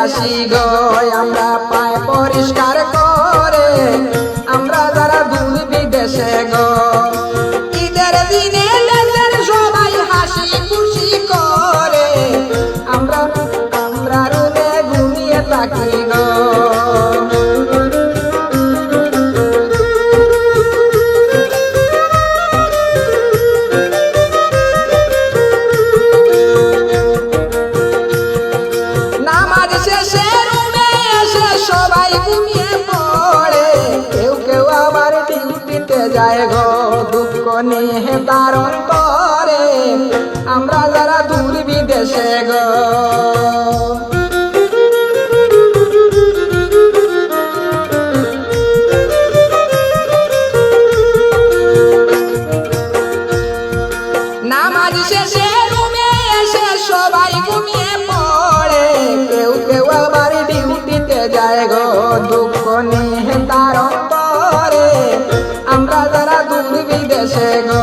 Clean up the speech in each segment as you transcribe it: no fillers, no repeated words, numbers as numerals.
আসি গো আমরা পায় পরিষ্কার করে আমরা যারা দূর বিদেশে গো ঈদের দিনে দেশের সবাই হাসি খুশি করে আমরা আমরা রুমে ঘুমিয়ে থাকি গো যায় গো দুঃখ নিয়ে তার অন্তরে আমরা যারা দূর বিদেশে গো নামাজ শেষে রুমে এসে সবাই ঘুমিয়ে পড়ে কেউ কেউ আবার ডিউটিতে যায় গো দুঃখ নিয়ে তার অন্তরে আমরা যারা দূর বিদেশে গো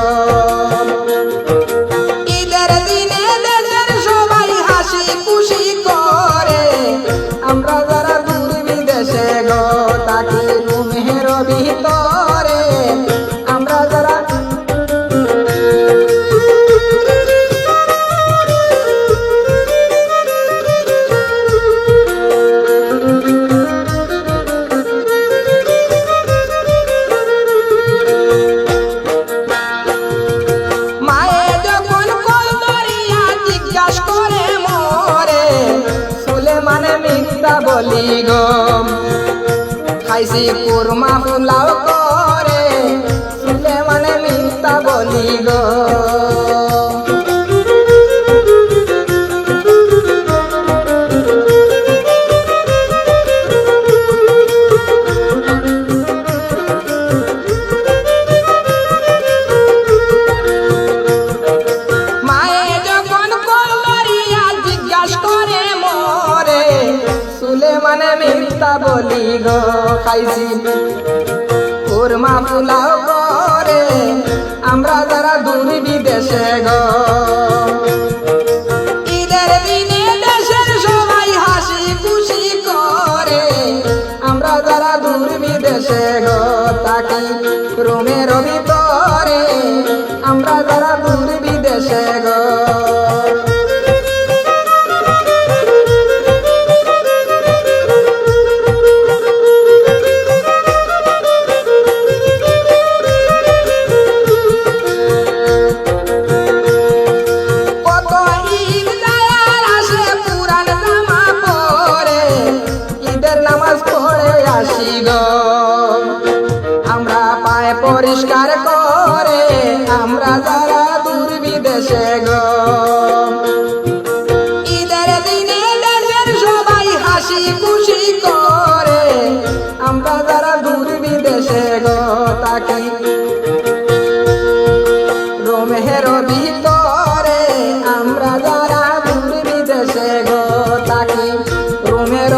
ঈদের দিনে দেশের সবাই হাসি খুশি করে আমরা যারা দূর বিদেশে গো তাকে রুমের ভিতরে আমরা যারা বলি গো খাইছি কুরমা ফুলাও করে শুনে মানে মিথ্যা বলি গো মানে মিথ্যা বলি গো খাইছি কুরমা ফুলাও করে আমরা যারা দূর বিদেশে গো ঈদের দিনে দেশের সবাই হাসি খুশি করে আমরা যারা দূর বিদেশে গো তাকি রুমের ভিতরে আমরা যারা দূর বিদেশে গো আমরা পায় পরিষ্কার করে আমরা যারা দূর বিদেশে গো ঈদের দিনে দেশের সবাই হাসি খুশি করে আমরা যারা দূর বিদেশে গো তাকে রুমের ভিতরে আমরা যারা দূর বিদেশে গো তাকে রুমের